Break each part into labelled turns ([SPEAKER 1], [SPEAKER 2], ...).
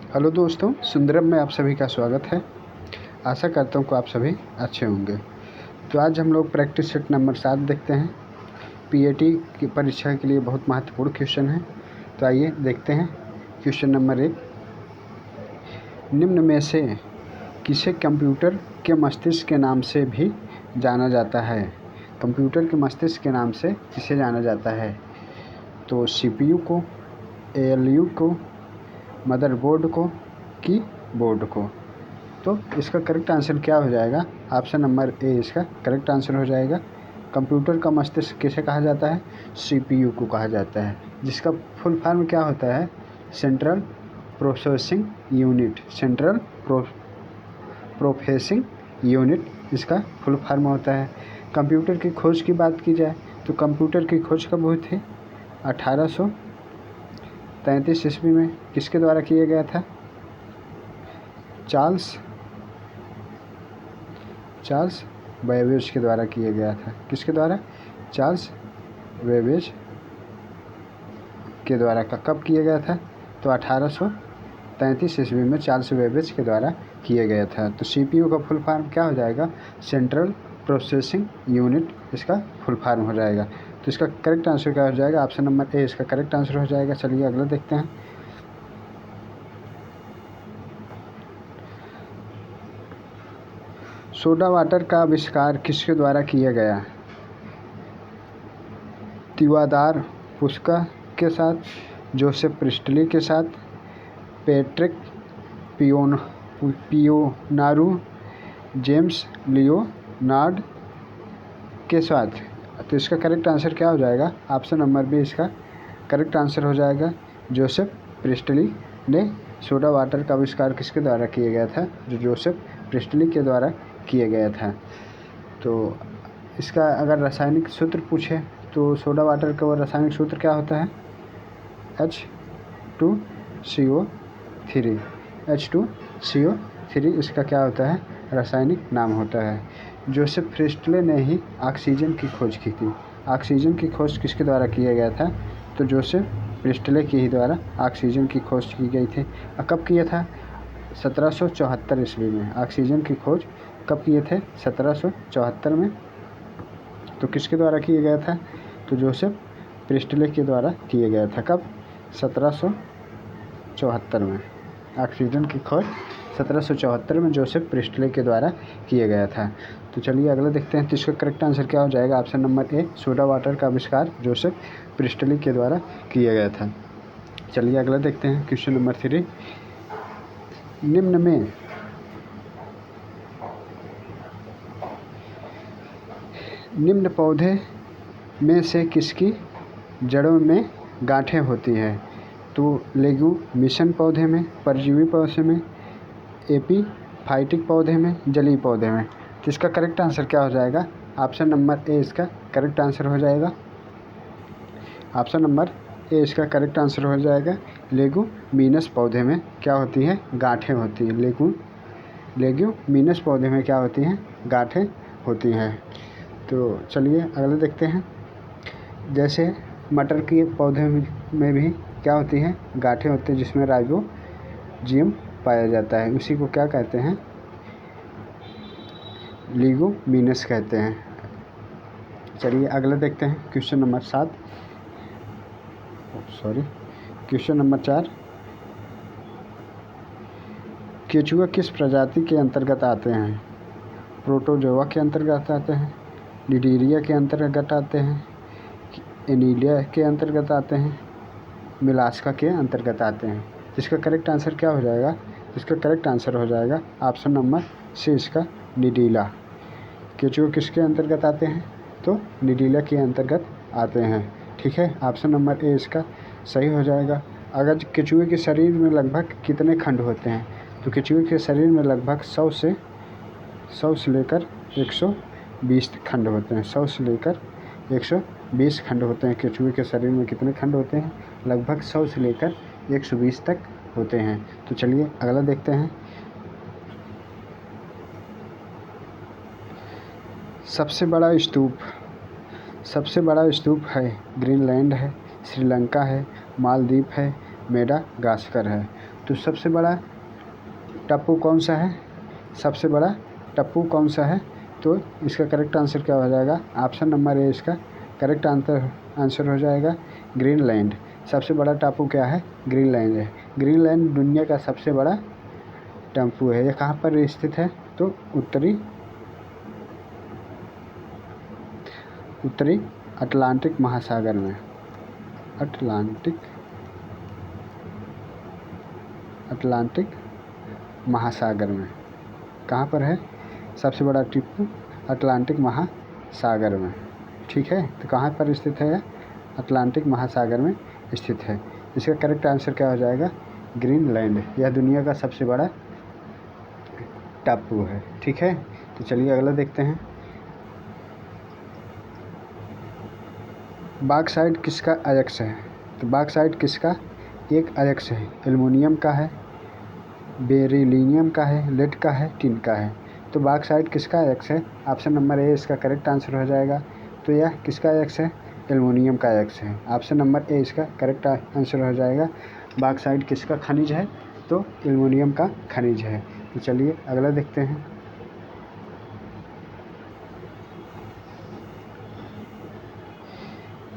[SPEAKER 1] Hello दोस्तों, सुंदरम में आप सभी का स्वागत है। आशा करता हूँ कि आप सभी अच्छे होंगे। तो आज हम लोग प्रैक्टिस सेट नंबर 7 देखते हैं। पीएटी की परीक्षा के लिए बहुत महत्वपूर्ण क्वेश्चन है। तो आइए देखते हैं। क्वेश्चन नंबर 1, निम्न में से किसे कंप्यूटर के मस्तिष्क के नाम से भी जाना जाता है? कंप्यूटर के मस्तिष्क के नाम से किसे जाना जाता है? तो सीपीयू को, एएलयू को, मदरबोर्ड को, कीबोर्ड को। तो इसका करेक्ट आंसर क्या हो जाएगा? ऑप्शन नंबर ए इसका करेक्ट आंसर हो जाएगा। कंप्यूटर का मस्तिष्क किसे कहा जाता है? सीपीयू को कहा जाता है, जिसका फुल फॉर्म क्या होता है? Central processing unit. Central processing unit इसका फुल फॉर्म होता है। कंप्यूटर की खोज की बात की जाए तो कंप्यूटर की खोज कब हुई थी? 1833 ईस्वी में। किसके द्वारा किया गया था? चार्ल्स बेबेज के द्वारा किया गया था। किसके द्वारा? चार्ल्स बेबेज के द्वारा। कब किया गया था? तो 1833 ईस्वी में चार्ल्स बेबेज के द्वारा किया गया था। तो सीपीयू का फुल फॉर्म क्या हो जाएगा? सेंट्रल प्रोसेसिंग यूनिट इसका फुल फॉर्म हो जाएगा। तो इसका करेक्ट आंसर क्या हो जाएगा? ऑप्शन नंबर ए इसका करेक्ट आंसर हो जाएगा। चलिए अगला देखते हैं। सोडा वाटर का आविष्कार किसके द्वारा किया गया? तिवादार पुस्का के साथ, जोसेफ प्रिस्टली के साथ, पैट्रिक पियोनारू, जेम्स लियोनार्ड के साथ। तो इसका करेक्ट आंसर क्या हो जाएगा? ऑप्शन नंबर बी इसका करेक्ट आंसर हो जाएगा। जोसेफ प्रिस्टली ने सोडा वाटर का आविष्कार किसके द्वारा किया गया था? जो जोसेफ प्रिस्टली के द्वारा किया गया था। तो इसका अगर रासायनिक सूत्र पूछे तो सोडा वाटर का रासायनिक सूत्र क्या होता है? H2CO3। H2CO3 इसका क्या होता है? रासायनिक नाम होता है। जोसेफ प्रिस्टले ने ही ऑक्सीजन की खोज की थी। ऑक्सीजन की खोज किसके द्वारा किया गया था? तो जोसेफ प्रिस्टले के ही द्वारा ऑक्सीजन की खोज की गई थी। कब किया था? 1774 ईस्वी में। ऑक्सीजन की खोज कब किए थे? 1774 में। तो किसके द्वारा किया गया था? तो जोसेफ प्रिस्टले के द्वारा किया गया था। कब? 1774 में। ऑक्सीजन की खोज 1774 में जोसेफ प्रिस्टले के द्वारा किया गया था। तो चलिए अगला देखते हैं। तो इसका करेक्ट आंसर क्या हो जाएगा? Option number A soda water का आविष्कार जोसेफ प्रिस्टले के द्वारा किया गया था। चलिए अगला देखते हैं। क्वेश्चन नंबर 3, निम्न पौधे में से किसकी जड़ों में गांठें होती हैं? तो लेग्यूमिशन पौधे में, परजीवी पौधे में, एपीफाइटिक पौधे में, जलीय पौधे में। तो इसका करेक्ट आंसर क्या हो जाएगा? ऑप्शन नंबर ए इसका करेक्ट आंसर हो जाएगा। ऑप्शन नंबर ए इसका करेक्ट आंसर हो जाएगा। लेग्यूमिनस पौधे में क्या होती हैं? गांठें होती हैं। लेग्यूमिनस पौधे में क्या होती हैं? गांठें होती हैं। तो चलिए अगले देखते हैं। जैसे मटर के पौधे में भी क्या होती हैं? गांठें होती हैं, जिसमें राइजोजियम पाया जाता है। उसी को क्या कहते हैं? लेग्यूमिनस कहते हैं। चलिए अगला देखते हैं। क्वेश्चन नंबर 4, केचुआ किस प्रजाति के अंतर्गत आते हैं? प्रोटोजोआ के अंतर्गत आते हैं, निडीरिया के अंतर्गत आते हैं, एनीलिया के अंतर्गत आते हैं, मिलास्का के अंतर्गत आते हैं। इसका करेक्ट आंसर क्या हो जाएगा? इसका करेक्ट आंसर हो जाएगा ऑप्शन नंबर सी इसका निडीला। केचुआ किसके अंतर्गत आते हैं? तो निडीला के अंतर्गत आते हैं। ठीक है, ऑप्शन नंबर ए इसका सही हो जाएगा। अगर केचुए के शरीर में लगभग कितने खंड होते हैं? तो केचुए के शरीर में लगभग 100 से लेकर 120 खंड होते हैं। 100 से लेकर 120 खंड होते हैं। केचुए के शरीर में कितने खंड होते हैं? लगभग 100 से लेकर 120 तक होते हैं। तो चलिए अगला देखते हैं। सबसे बड़ा स्तूप है ग्रीनलैंड है, श्रीलंका है, मालदीव है, मेडागास्कर है। तो सबसे बड़ा टापू कौन सा है? सबसे बड़ा टापू कौन सा है? तो इसका करेक्ट आंसर क्या हो जाएगा? ऑप्शन नंबर ए इसका करेक्ट आंसर हो जाएगा, ग्रीनलैंड। सबसे बड़ा टापू क्या है? ग्रीनलैंड है। ग्रीनलैंड दुनिया का सबसे बड़ा टापू है। यह कहाँ पर स्थित है? तो उत्तरी अटलांटिक महासागर में। अटलांटिक महासागर में कहाँ पर है सबसे बड़ा टापू? अटलांटिक महासागर में। ठीक है, तो कहाँ पर स्थित है? अटलांटिक महासागर में स्थित है। इसका करेक्ट आंसर क्या हो जाएगा? ग्रीनलैंड। यह दुनिया का सबसे बड़ा टापू है। ठीक है, तो चलिए अगला देखते हैं। बॉक्साइट किसका अयस्क है? तो बॉक्साइट किसका एक अयस्क है? एल्युमिनियम का है, बेरिलियम का है, लेड का है, टिन का है। तो बॉक्साइट किसका अयस्क है? ऑप्शन नंबर ए इसका करेक्ट आंसर हो जाएगा। तो यह किसका अयस्क है? एल्युमिनियम का अयस्क है। ऑप्शन नंबर ए इसका करेक्ट आंसर हो जाएगा। बॉक्साइट किसका खनिज है? तो एल्युमिनियम का खनिज है। तो चलिए अगला देखते हैं।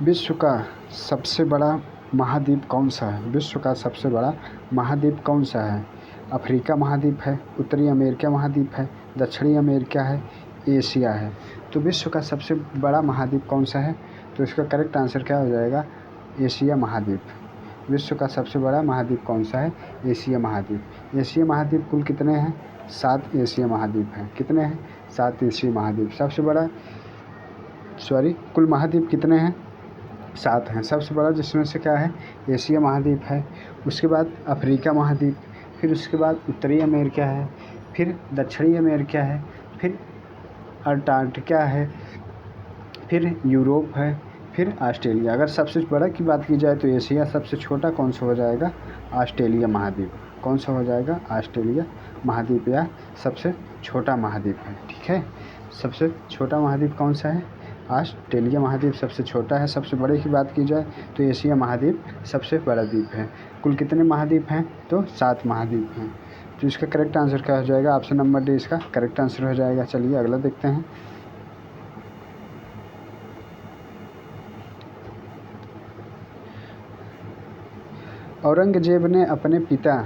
[SPEAKER 1] विश्व का सबसे बड़ा महाद्वीप कौन सा है? विश्व का सबसे बड़ा महाद्वीप कौन सा है? अफ्रीका महाद्वीप है, उत्तरी अमेरिका महाद्वीप है, दक्षिणी अमेरिका है, एशिया है। तो विश्व का सबसे बड़ा महाद्वीप कौन सा है? तो इसका करेक्ट आंसर क्या हो जाएगा? एशिया महाद्वीप। विश्व का सबसे बड़ा महाद्वीप कौन सा है? एशिया महाद्वीप। एशिया महाद्वीप कुल कितने हैं? 7 एशिया महाद्वीप हैं। कितने हैं? 7 एशिया महाद्वीप। सबसे बड़ा कुल महाद्वीप कितने हैं? 7 हैं। सबसे बड़ा जिसमें से क्या है? एशिया महाद्वीप है। उसके बाद अफ्रीका महाद्वीप, फिर उसके बाद उत्तरी अमेरिका है, फिर दक्षिणी अमेरिका है, फिर अंटार्कटिका है, फिर यूरोप है, फिर ऑस्ट्रेलिया। अगर सबसे बड़ा की बात की जाए तो एशिया, सबसे छोटा कौन सा हो जाएगा? ऑस्ट्रेलिया महाद्वीप। कौन सा हो जाएगा? ऑस्ट्रेलिया महाद्वीप या सबसे छोटा महाद्वीप है। ठीक है, सबसे छोटा महाद्वीप कौन सा है? ऑस्ट्रेलिया महाद्वीप सबसे छोटा है। सबसे बड़े की बात की जाए तो एशिया महाद्वीप सबसे बड़ा द्वीप है। कुल कितने महाद्वीप हैं? तो 7 महाद्वीप हैं। तो इसका करेक्ट आंसर क्या हो जाएगा? ऑप्शन नंबर डी इसका करेक्ट आंसर हो जाएगा। चलिए अगला देखते हैं। औरंगजेब ने अपने पिता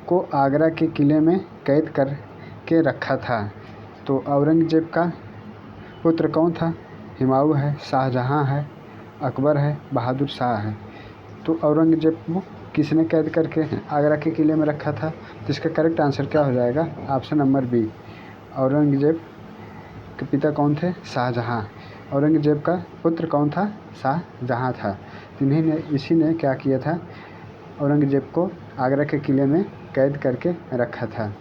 [SPEAKER 1] को आगरा के किले में कैद कर के रखा था। तो औरंगजेब का पुत्र कौन था? हुमायूं है, शाहजहां है, अकबर है, बहादुर शाह है। तो औरंगजेब को किसने कैद करके आगरा के किले में रखा था? तो इसका करेक्ट आंसर क्या हो जाएगा? Option number B. औरंगजेब के पिता कौन थे? शाहजहां। औरंगजेब का पुत्र कौन था? शाहजहां था। इसी ने क्या किया था? औरंगजेब को आगरा के किले में कैद करके रखा था।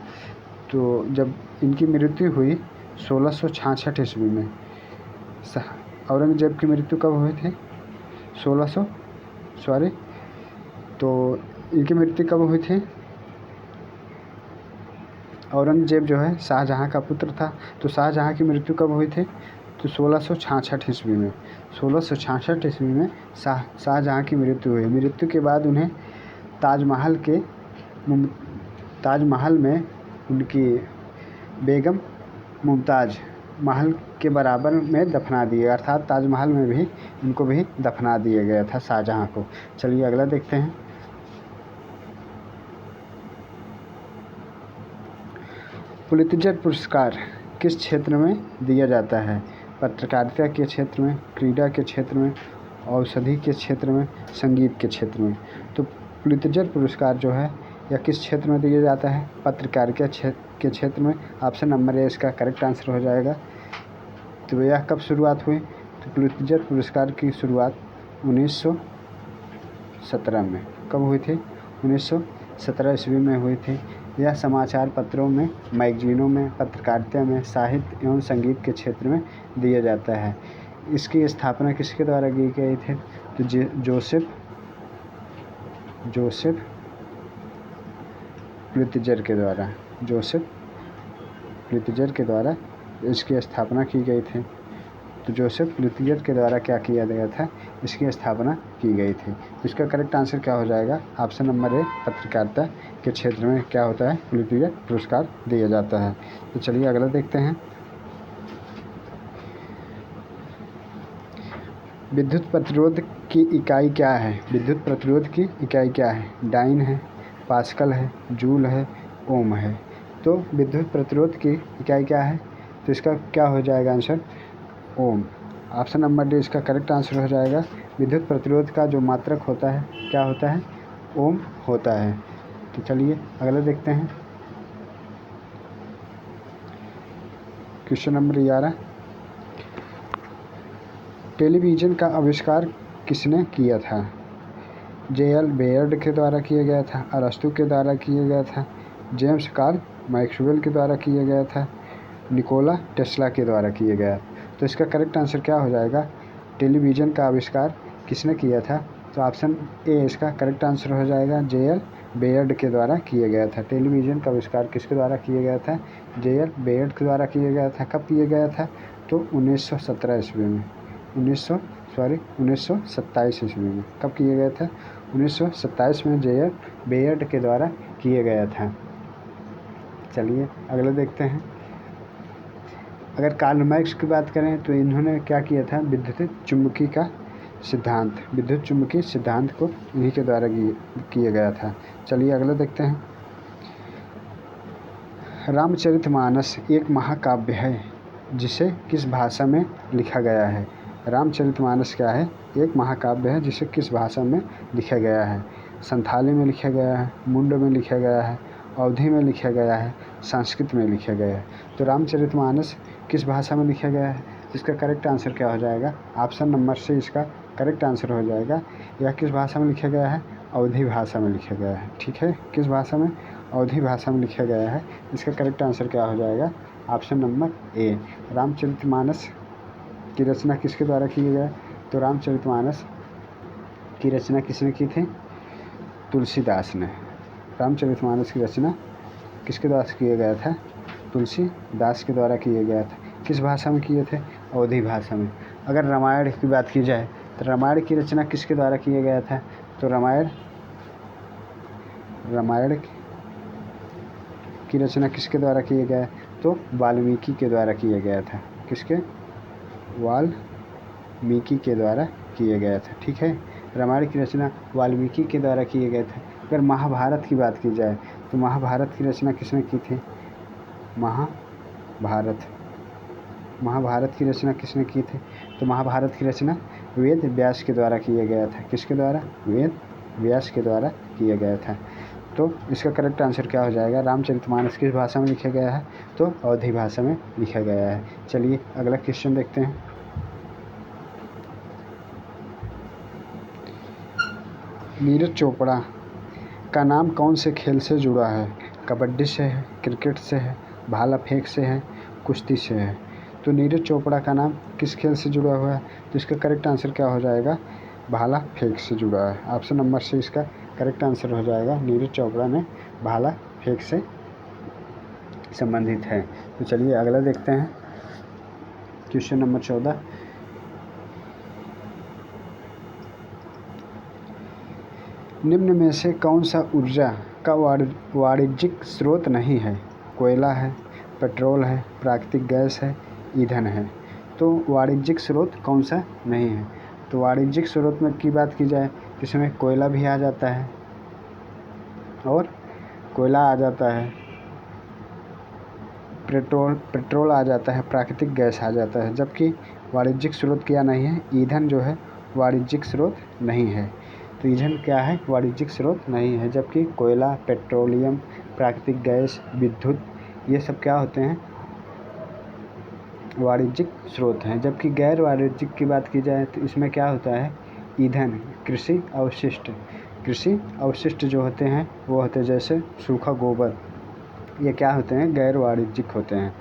[SPEAKER 1] तो जब इनकी मृत्यु हुई 1666 ईस्वी में। औरंगजेब की मृत्यु कब हुई थी? तो इनकी मृत्यु कब हुई थी? औरंगजेब जो है शाहजहां का पुत्र था। तो शाहजहां की मृत्यु कब हुई थी? तो 1666 ईस्वी में। 1666 ईस्वी में शाहजहां की मृत्यु हुई। मृत्यु के बाद उन्हें ताजमहल में उनकी बेगम मुमताज़ महल के बराबर में दफना दिए, अर्थात ताजमहल में भी इनको भी दफना दिया गया था शाहजहां को। चलिए अगला देखते हैं। पुलित्जर पुरस्कार किस क्षेत्र में दिया जाता है? पत्रकारिता के क्षेत्र में, क्रीड़ा के क्षेत्र में, औषधि के क्षेत्र में, संगीत के क्षेत्र में। तो पुलित्जर पुरस्कार जो है यह किस क्षेत्र में दिया जाता है? पत्रकारिता के क्षेत्र में। ऑप्शन नंबर ए इसका करेक्ट आंसर हो जाएगा। तो यह कब शुरुआत हुई? तो पुलित्जर पुरस्कार की शुरुआत 1917 में। कब हुई थी? 1917 ईस्वी में हुई थी। यह समाचार पत्रों में, मैगजीनों में, पत्रकारिता में, साहित्य एवं संगीत के क्षेत्र में दिया जाता है। इसकी स्थापना किसके द्वारा की गई थी? तो जोसेफ पुलित्जर के द्वारा इसकी स्थापना की गई थी। तो जोसेफ लुतियर के द्वारा क्या किया गया था, इसकी स्थापना की गई थी। इसका करेक्ट आंसर क्या हो जाएगा, ऑप्शन नंबर ए, पत्रकारिता के क्षेत्र में क्या होता है, लुतियर पुरस्कार दिया जाता है। तो चलिए अगला देखते हैं। विद्युत प्रतिरोध की इकाई क्या है, विद्युत प्रतिरोध की इकाई क्या है, डाइन है, पास्कल है, जूल है, ओम है। तो विद्युत प्रतिरोध की इकाई क्या है, तो इसका क्या हो जाएगा आंसर, ओम। ऑप्शन नंबर डी इसका करेक्ट आंसर हो जाएगा। विद्युत प्रतिरोध का जो मात्रक होता है क्या होता है, ओम होता है। तो चलिए अगला देखते हैं। क्वेश्चन नंबर 11, टेलीविज़न का आविष्कार किसने किया था, जे.एल. बेयर्ड के द्वारा किया गया था, अरस्तु के द्वारा किया गया था, जेम्स कार्ल मैक्सवेल के द्वारा किया गया था, निकोला टेस्ला के द्वारा किया गया। तो इसका करेक्ट आंसर क्या हो जाएगा, टेलीविज़न का आविष्कार किसने किया था, तो ऑप्शन ए इसका करेक्ट आंसर हो जाएगा, जे.एल. बेयर्ड के द्वारा किया गया था। टेलीविज़न का आविष्कार किसके द्वारा किया गया था, जे.एल. बेयर्ड के द्वारा किया गया था। कब किया गया था, तो 1917 ईस्वी में, 1927 ईस्वी में। कब किया गया था, 1927 में जे.एल. बेयर्ड के द्वारा किया गया था। चलिए अगला देखते हैं। अगर कार्ल मार्क्स की बात करें तो इन्होंने क्या किया था, विद्युत चुम्बकीय का सिद्धांत, विद्युत चुम्बकीय सिद्धांत को इन्हीं के द्वारा किया गया था। चलिए अगला देखते हैं। रामचरितमानस एक महाकाव्य है जिसे किस भाषा में लिखा गया है, रामचरितमानस क्या है, एक महाकाव्य है जिसे किस भाषा में लिखा गया है, संथाली में लिखा गया है, मुंड में लिखा गया है, अवधी में लिखा गया है, संस्कृत में लिखा गया है। तो रामचरितमानस किस भाषा में लिखा गया है, इसका करेक्ट आंसर क्या हो जाएगा, ऑप्शन नंबर से इसका करेक्ट आंसर हो जाएगा। यह किस भाषा में लिखा गया है, अवधी भाषा में लिखा गया है। ठीक है, किस भाषा में, अवधी भाषा में लिखा गया है। इसका करेक्ट आंसर क्या हो जाएगा, ऑप्शन नंबर ए। रामचरितमानस की रचना किसके द्वारा की गई, तो रामचरितमानस की रचना किसने की थी, तुलसीदास ने। रामचरितमानस की रचना किसके द्वारा किया गया था, तुलसीदास के द्वारा किया गया था। किस भाषा में किए थे, अवधी भाषा में। अगर रामायण की बात की जाए तो रामायण की रचना किसके द्वारा किया गया था, तो रामायण की रचना किसके द्वारा किया गया, तो वाल्मीकि के द्वारा किया गया था। किसके, वाल्मीकि के द्वारा किया गया था। ठीक है, रामायण की रचना वाल्मीकि के द्वारा किए गए थे। अगर महाभारत की बात की जाए तो महाभारत की रचना किसने की थी, महाभारत की रचना किसने की थी, तो महाभारत की रचना वेद व्यास के द्वारा किया गया था। किसके द्वारा, वेद व्यास के द्वारा किया गया था। तो इसका करेक्ट आंसर क्या हो जाएगा, रामचरितमानस किस भाषा में लिखा गया है, तो अवधी भाषा में लिखा गया है। चलिए अगला क्वेश्चन देखते हैं। नीरज चोपड़ा का नाम कौन से खेल से जुड़ा है, कबड्डी से है, क्रिकेट से है, भाला फेंक से है, कुश्ती से है। तो नीरज चोपड़ा का नाम किस खेल से जुड़ा हुआ है, तो इसका करेक्ट आंसर क्या हो जाएगा, भाला फेंक से जुड़ा है। ऑप्शन नंबर से इसका करेक्ट आंसर हो जाएगा, नीरज चोपड़ा ने भाला फेंक से संबंधित है। तो चलिए अगला देखते हैं। क्वेश्चन नंबर 14, निम्न में से कौन सा ऊर्जा का वाणिज्यिक स्रोत नहीं है, कोयला है, पेट्रोल है, प्राकृतिक गैस है, ईंधन है। तो वाणिज्यिक स्रोत कौन सा नहीं है, तो वाणिज्यिक स्रोत में की बात की जाए तो इसमें कोयला भी आ जाता है और कोयला आ जाता है, पेट्रोल आ जाता है, प्राकृतिक गैस आ जाता है। जबकि वाणिज्यिक स्रोत क्या नहीं है, ईंधन जो है वाणिज्यिक स्रोत नहीं है। तो ईंधन क्या है, वाणिज्यिक स्रोत नहीं है। जबकि कोयला, पेट्रोलियम, प्राकृतिक गैस, विद्युत, ये सब क्या होते हैं, वाणिज्यिक स्रोत हैं। जबकि गैर वाणिज्यिक की बात की जाए तो इसमें क्या होता है, ईंधन, कृषि अवशिष्ट जो होते हैं वो होते हैं जैसे सूखा गोबर, ये क्या होते हैं, गैर वाणिज्यिक होते हैं।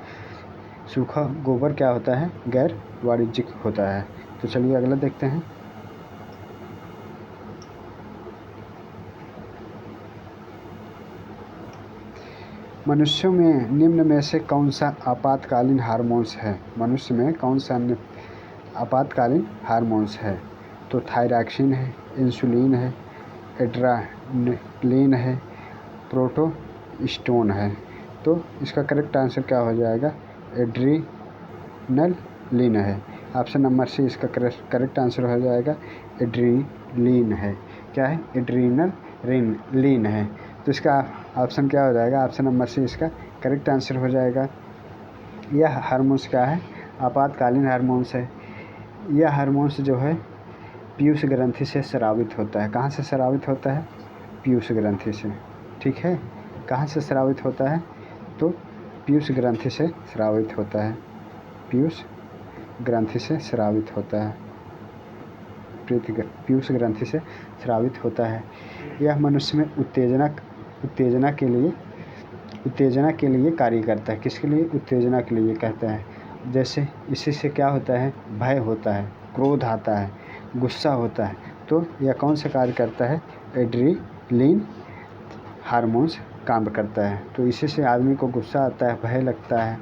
[SPEAKER 1] सूखा गोबर क्या होता है, गैर वाणिज्यिक होता है। तो चलिए अगला देखते हैं। मनुष्यों में निम्न में से कौन सा आपातकालीन हार्मोन्स है, मनुष्य में कौन सा आपातकालीन हार्मोन्स है। तो थायरॉक्सिन है, इंसुलिन है, एड्रेनालिन है, प्रोटोस्टेरोन है। तो इसका करेक्ट आंसर क्या हो जाएगा? एड्रेनालिन है। ऑप्शन नंबर सी इसका करेक्ट आंसर हो जाएगा, एड्रेनालिन है। क्या है? एड्रेनालिन है। तो इसका ऑप्शन क्या हो जाएगा? ऑप्शन नंबर सी इसका करेक्ट आंसर हो जाएगा। यह हार्मोन्स क्या है? आपातकालीन हार्मोन्स है। यह हार्मोन्स जो है पीयूष ग्रंथि से स्रावित होता है। कहाँ से स्रावित होता है? पीयूष ग्रंथि से। ठीक है, कहाँ से स्रावित होता है? तो पीयूष ग्रंथि से स्रावित होता है। पीयूष ग्रंथि से स्रावित होता है। पीयूष ग्रंथि से स्रावित होता है। यह मनुष्य में उत्तेजना के लिए कार्य करता है। किसके लिए? उत्तेजना के लिए कहते हैं। जैसे इसी से क्या होता है? भय होता है, क्रोध आता है, गुस्सा होता है। तो यह कौन सा कार्य करता है? एड्रेनालिन हार्मोन्स काम करता है। तो इसी से आदमी को गुस्सा आता है, भय लगता है।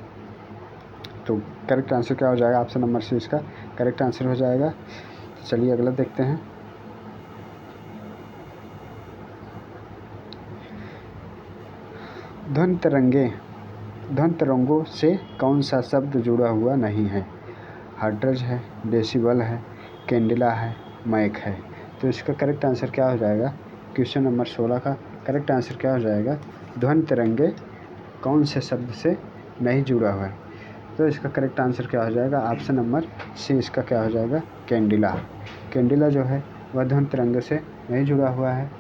[SPEAKER 1] तो करेक्ट आंसर क्या हो जाएगा? ऑप्शन नंबर सी इसका करेक्ट आंसर हो जाएगा। तो चलिए अगला देखते हैं। ध्वनि तरंगों से कौन सा शब्द जुड़ा हुआ नहीं है? हर्ट्ज है, डेसिबल है, कैंडेला है, माइक है। तो इसका करेक्ट आंसर क्या हो जाएगा? क्वेश्चन नंबर 16 का करेक्ट आंसर क्या हो जाएगा? ध्वनि तरंगे कौन से शब्द से नहीं जुड़ा हुआ है? तो इसका करेक्ट आंसर क्या हो जाएगा? ऑप्शन नंबर सी इसका क्या हो जाएगा? कैंडेला। कैंडेला जो है वह ध्वनि तरंगे से नहीं जुड़ा हुआ है।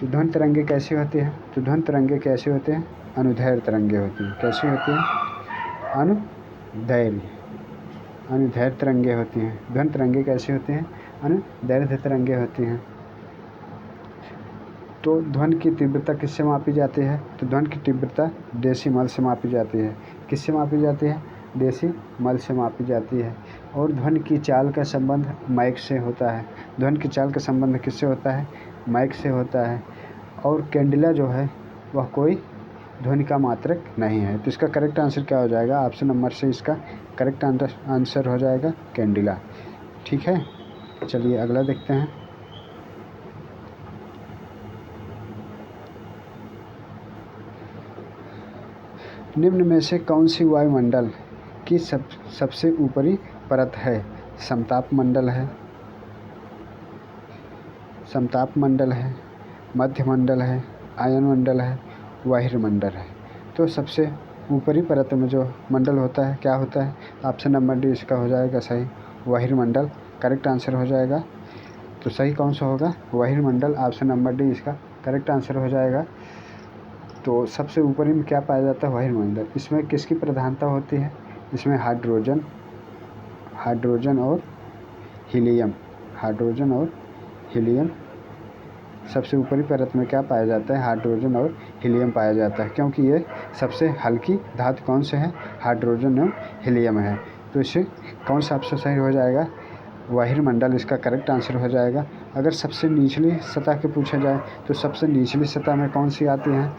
[SPEAKER 1] तो ध्वनि तरंगे कैसी होती है? तो ध्वनि तरंगे कैसे होते हैं? अनुदैर्घ्य तरंगे होती हैं। कैसी होती हैं? अनुदैर्घ्य तरंगे होती हैं। ध्वनि तरंगे कैसी होती हैं? अनुदैर्घ्य तरंगे होती हैं। तो ध्वनि की तीव्रता किससे मापी जाती है? तो ध्वनि की तीव्रता डेसिमल से मापी जाती है। किससे मापी जाती है? डेसिमल से मापी जाती है। और ध्वनि की चाल का संबंध माइक से होता है। ध्वनि की चाल का संबंध किससे होता है? माइक से होता है। और कैंडेला जो है वह कोई ध्वनि का मात्रक नहीं है। तो इसका करेक्ट आंसर क्या हो जाएगा? ऑप्शन नंबर से इसका करेक्ट आंसर हो जाएगा कैंडेला। ठीक है, चलिए अगला देखते हैं। निम्न में से कौन सी वायुमंडल की सबसे ऊपरी परत है? समताप मंडल है, मध्य मंडल है, आयन मंडल है, बहिर्मंडल है। तो सबसे ऊपरी परत में जो मंडल होता है क्या होता है? ऑप्शन नंबर डी इसका हो जाएगा सही, बहिर्मंडल करेक्ट आंसर हो जाएगा। तो सही कौन सा होगा? बहिर्मंडल। ऑप्शन नंबर डी इसका करेक्ट आंसर हो जाएगा। तो सबसे ऊपरी में क्या पाया जाता है? बहिर्मंडल। इसमें किसकी प्रधानता होती है? इसमें हाइड्रोजन और हीलियम सबसे ऊपरी परत में क्या पाया जाता है? हाइड्रोजन और हीलियम पाया जाता है। क्योंकि ये सबसे हल्की धातु कौन से है? हाइड्रोजन और हीलियम है। तो इससे कौन सा ऑप्शन सही हो जाएगा? बहिर्मंडल इसका करेक्ट आंसर हो जाएगा। अगर सबसे निचली सतह के पूछा जाए तो सबसे निचली सतह में कौन सी आती है?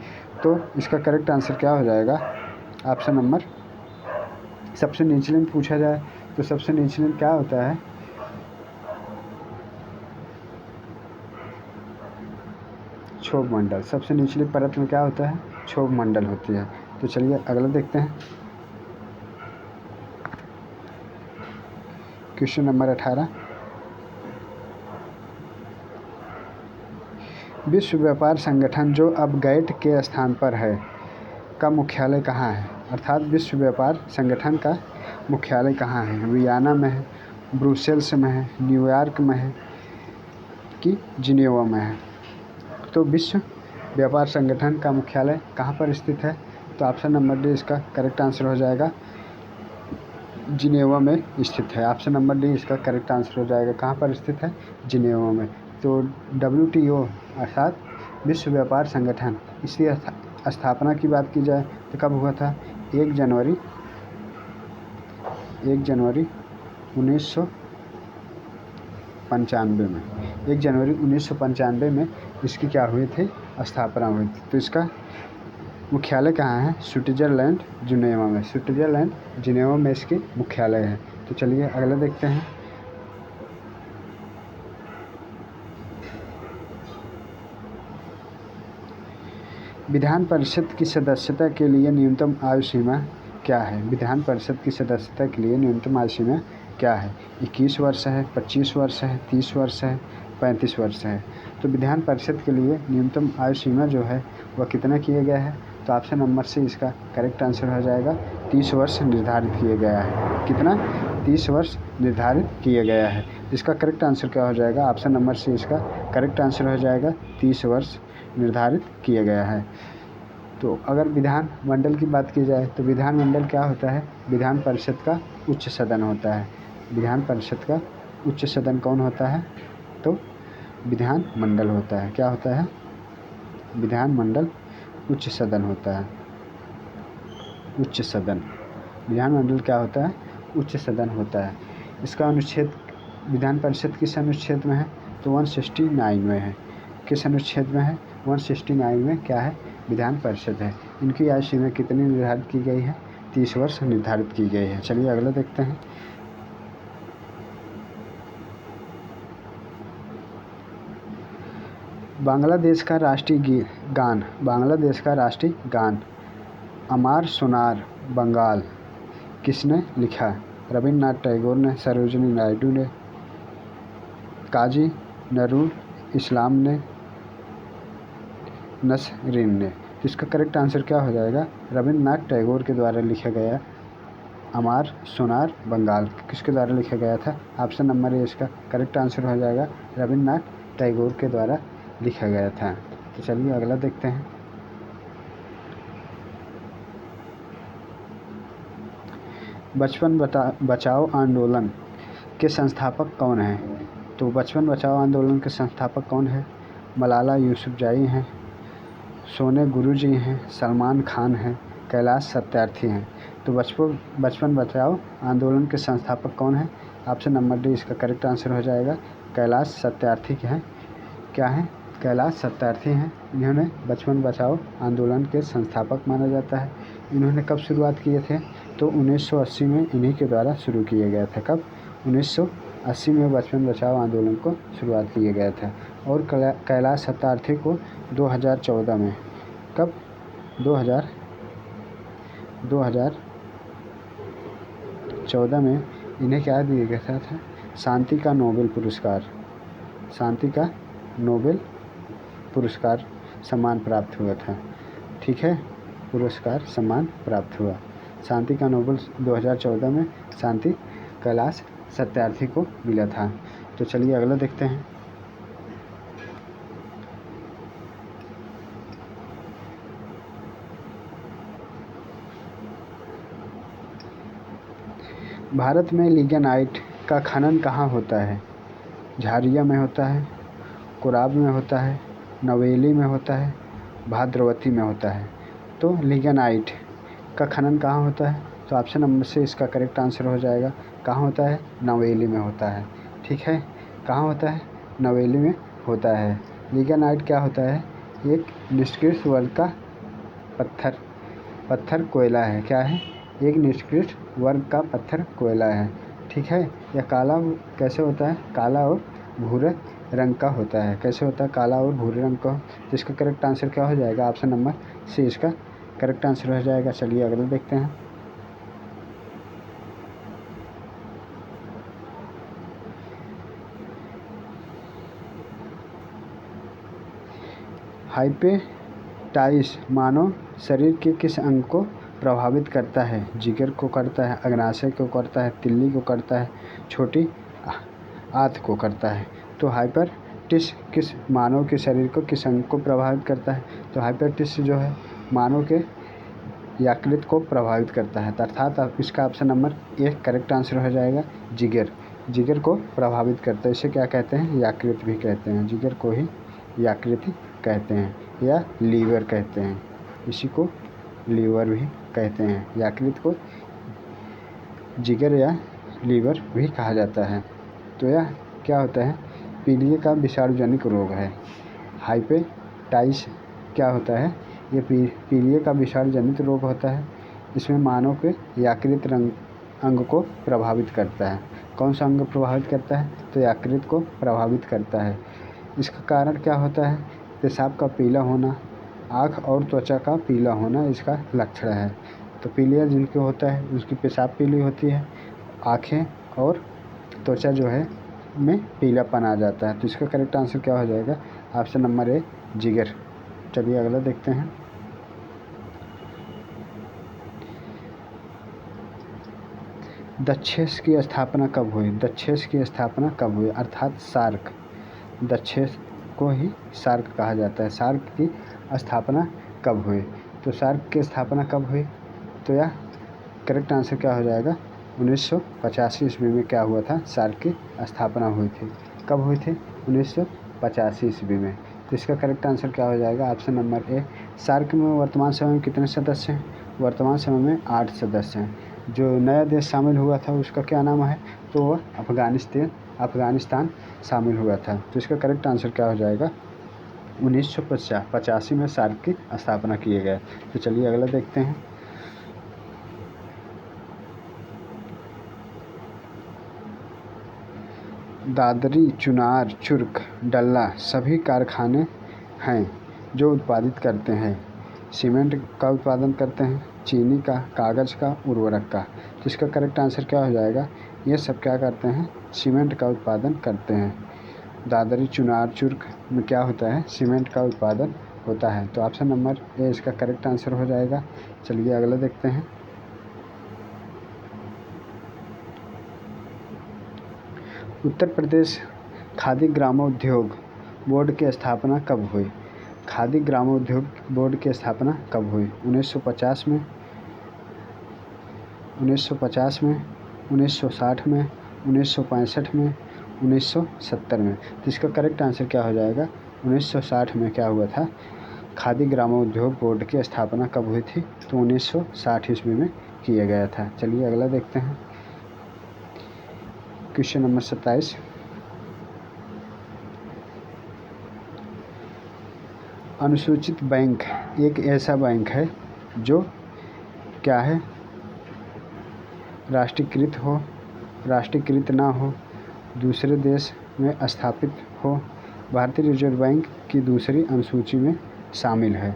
[SPEAKER 1] तो इसका करेक्ट आंसर क्या हो जाएगा? ऑप्शन नंबर सबसे निचले में पूछा जाए तो सबसे निचले में क्या होता है? क्षोभ मंडल। सबसे निचली परत में क्या होता है? क्षोभ मंडल होती है। तो चलिए अगला देखते हैं। Question number 18। विश्व व्यापार संगठन जो अब गैट के स्थान पर है का मुख्यालय कहाँ है? अर्थात विश्व व्यापार संगठन का मुख्यालय कहाँ है? वियना में है, ब्रुसेल्स में है, न्यूयॉर्क में है कि जिनेवा में है? तो विश्व व्यापार संगठन का मुख्यालय कहाँ पर स्थित है? तो ऑप्शन नंबर डी इसका करेक्ट आंसर हो जाएगा, जिनेवा में स्थित है। ऑप्शन नंबर डी इसका करेक्ट आंसर हो जाएगा। कहाँ पर स्थित है? जिनेवा में। तो WTO अर्थात विश्व व्यापार संगठन, इसकी स्थापना की बात की जाए तो कब हुआ था? 1 जनवरी 1995 में। 1 जनवरी 1995 में इसकी क्या हुई थी? स्थापना हुई थी। तो इसका मुख्यालय कहाँ है? स्विट्ज़रलैंड जिनेवा में। स्विट्ज़रलैंड जिनेवा में इसकी मुख्यालय है। तो चलिए अगला देखते हैं। विधान परिषद की सदस्यता के लिए न्यूनतम आयु सीमा क्या है? विधान परिषद की सदस्यता के लिए न्यूनतम आयु सीमा क्या है? 21 वर्ष है, 25 वर्ष है, 30 वर्ष है, 35 वर्ष है। तो विधान परिषद के लिए न्यूनतम आयु सीमा जो है वह कितना किया गया है? तो ऑप्शन नंबर से इसका करेक्ट आंसर हो जाएगा 30 वर्ष निर्धारित किया गया है। कितना? 30 वर्ष निर्धारित किया गया है। इसका करेक्ट आंसर क्या हो जाएगा? ऑप्शन नंबर से इसका करेक्ट आंसर हो जाएगा 30 वर्ष निर्धारित किया गया है। तो अगर विधान मंडल की बात की जाए तो विधान मंडल क्या होता है? विधान परिषद का उच्च सदन होता है। विधान परिषद का उच्च सदन कौन होता है? तो विधान मंडल होता है। क्या होता है? विधान मंडल उच्च सदन होता है। उच्च सदन, विधान मंडल क्या होता है? उच्च सदन होता है। इसका अनुच्छेद विधान परिषद किस अनुच्छेद में है? तो 169 में है। किस अनुच्छेद में है? 169 में क्या है? विधान परिषद है। इनकी आयु सीमा कितनी निर्धारित की गई है? 30 वर्ष निर्धारित की गई है। चलिए अगला देखते हैं। बांग्लादेश का राष्ट्रीय गान, बांग्लादेश का राष्ट्रीय गान अमार सोनार बंगाल किसने लिखा? रविन्द्रनाथ टैगोर ने, सरोजिनी नायडू ने, काजी नजरुल इस्लाम ने, नसरीन ने। तो इसका करेक्ट आंसर क्या हो जाएगा? रविन्द्रनाथ टैगोर के द्वारा लिखा गया अमार सोनार बंगाल किसके द्वारा लिखा गया था? ऑप्शन नंबर ए इसका करेक्ट आंसर हो जाएगा रविन्द्रनाथ टैगोर के द्वारा लिखा गया था। तो चलिए अगला देखते हैं। बचपन बचाओ आंदोलन के संस्थापक कौन हैं? तो बचपन बचाओ आंदोलन के संस्थापक कौन है? मलाला यूसुफजई हैं, सोने गुरुजी हैं, सलमान खान हैं, कैलाश सत्यार्थी हैं। तो बचपन बचाओ आंदोलन के संस्थापक कौन है? ऑप्शन नंबर डी इसका करेक्ट आंसर हो जाएगा कैलाश सत्यार्थी के हैं। क्या हैं? कैलाश सत्यार्थी हैं। इन्होंने बचपन बचाओ आंदोलन के संस्थापक माना जाता है। इन्होंने कब शुरुआत किए थे? तो 1980 में इन्हीं के द्वारा शुरू किया गया था। कब? 1980 में बचपन बचाओ आंदोलन को शुरुआत किया गया था। और कैलाश सत्यार्थी को 2014 में, कब? 2014 में इन्हें क्या दिया गया था? शांति का नोबेल पुरस्कार, शांति का नोबेल पुरस्कार सम्मान प्राप्त हुआ था। ठीक है, पुरस्कार सम्मान प्राप्त हुआ। शांति का नोबेल 2014 में शांति कैलाश सत्यार्थी को मिला था। तो चलिए अगला देखते हैं। भारत में लिग्नाइट का खनन कहाँ होता है? झारिया में होता है, कोराब में होता है, नवेली में होता है, भाद्रवती में होता है। तो लिग्नाइट का खनन कहाँ होता है? तो ऑप्शन नंबर से इसका करेक्ट आंसर हो जाएगा कहाँ होता है? नवेली में होता है। ठीक है, कहाँ होता है? नवेली में होता है। लिग्नाइट क्या होता है? एक निष्क्रिय वर्ग का पत्थर कोयला है। क्या है? एक निष्क्रिय वर्ग का पत्थर कोयला है। ठीक है, यह काला कैसे होता है? काला और भूरे रंग का होता है। कैसे होता है? काला और भूरे रंग का। जिसका करेक्ट आंसर क्या हो जाएगा? ऑप्शन नंबर सी इसका करेक्ट आंसर हो जाएगा। चलिए अगला देखते हैं। हेपेटाइटिस मानव शरीर के किस अंग को प्रभावित करता है? जिगर को करता है, अग्नाशय को करता है, तिल्ली को करता है, छोटी आंत को करता है। तो हेपेटाइटिस किस मानव के शरीर को किस अंग को प्रभावित करता है? तो हेपेटाइटिस जो है मानव के यकृत को प्रभावित करता है। अर्थात इसका option number A correct answer हो जाएगा जिगर। जिगर को प्रभावित करता है। इसे क्या कहते हैं? यकृत भी कहते हैं। जिगर को ही यकृत कहते हैं या लीवर कहते हैं। इसी को लीवर भी कहते हैं। यकृत को जिगर या लीवर भी कहा जाता है। तो यह क्या होता है? पीलिया का विषाणुजनित रोग है। हेपेटाइटिस क्या होता है? ये पीलिया का विषाणुजनित रोग होता है। इसमें मानव के यकृत अंग को प्रभावित करता है। कौन सा अंग प्रभावित करता है? तो यकृत को प्रभावित करता है। इसका कारण क्या होता है? पेशाब का पीला होना, आँख और त्वचा का पीला होना इसका लक्षण है। तो पीलिया जिनको होता है उसकी पेशाब पीली होती है, आँखें और त्वचा जो है में पीलापन आ जाता है। तो इसका करेक्ट आंसर क्या हो जाएगा? ऑप्शन नंबर ए जिगर। चलिए अगला देखते हैं। दक्षेस की स्थापना कब हुई? दक्षेस की स्थापना कब हुई? अर्थात सार्क, दक्षेस को ही सार्क कहा जाता है। सार्क की स्थापना कब हुई? तो सार्क की स्थापना कब हुई? तो यह करेक्ट आंसर क्या हो जाएगा? 1985 ईस्वी में क्या हुआ था? सार्क की स्थापना हुई थी। कब हुई थी? 1985 ईस्वी में। तो इसका करेक्ट आंसर क्या हो जाएगा? Option number A. सार्क में वर्तमान समय में कितने सदस्य हैं? वर्तमान समय में 8 सदस्य हैं। जो नया देश शामिल हुआ था उसका क्या नाम है? तो वह अफ़गानिस्तान शामिल हुआ था। तो इसका करेक्ट आंसर क्या हो जाएगा? 1985 में सार्क की स्थापना किए गए। तो चलिए अगला देखते हैं। दादरी, चुनार, चुर्क, डल्ला सभी कारखाने हैं जो उत्पादित करते हैं। सीमेंट का उत्पादन करते हैं, चीनी का, कागज़ का, उर्वरक का। तो इसका करेक्ट आंसर क्या हो जाएगा? ये सब क्या करते हैं? सीमेंट का उत्पादन करते हैं। दादरी, चुनार, चुर्क में क्या होता है? सीमेंट का उत्पादन होता है। तो ऑप्शन नंबर ए इसका करेक्ट आंसर हो जाएगा। चलिए अगला देखते हैं। उत्तर प्रदेश खादी ग्रामोद्योग बोर्ड की स्थापना कब हुई? खादी ग्रामोद्योग बोर्ड की स्थापना कब हुई? 1950 में, 1950 में, 1960 में, 1965 में, 1970 में। तो इसका करेक्ट आंसर क्या हो जाएगा? 1960 में क्या हुआ था? खादी ग्रामोद्योग बोर्ड की स्थापना कब हुई थी? तो 1960 ईस्वी में किया गया था। चलिए अगला देखते हैं। Question number 27। अनुसूचित बैंक एक ऐसा बैंक है जो क्या है? राष्ट्रीयकृत हो, राष्ट्रीयकृत ना हो, दूसरे देश में स्थापित हो, भारतीय रिजर्व बैंक की दूसरी अनुसूची में शामिल है।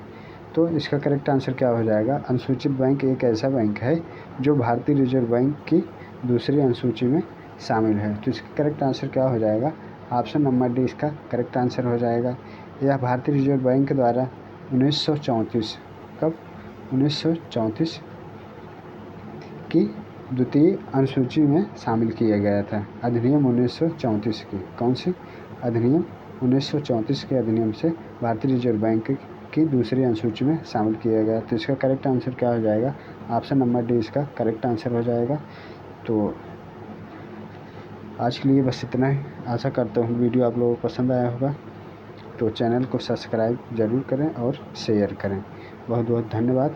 [SPEAKER 1] तो इसका करेक्ट आंसर क्या हो जाएगा? अनुसूचित बैंक एक ऐसा बैंक है जो भारतीय रिजर्व बैंक की दूसरी अनुसूची में शामिल है। तो इसका करेक्ट आंसर क्या हो जाएगा? ऑप्शन नंबर डी इसका करेक्ट आंसर हो जाएगा। यह भारतीय रिजर्व बैंक द्वारा 1934 कब? 1934 की द्वितीय अनुसूची में शामिल किया गया था। अधिनियम 1934 की। कौन सी? अधिनियम 1934 के अधिनियम से भारतीय रिजर्व बैंक की दूसरी अनुसूची में शामिल किया गया। तो इसका करेक्ट आंसर क्या हो जाएगा? ऑप्शन नंबर डी इसका करेक्ट आंसर हो जाएगा। तो आज के लिए बस इतना ही। आशा करता हूँ वीडियो आप लोगों को पसंद आया होगा। तो चैनल को सब्सक्राइब ज़रूर करें और शेयर करें। बहुत बहुत धन्यवाद।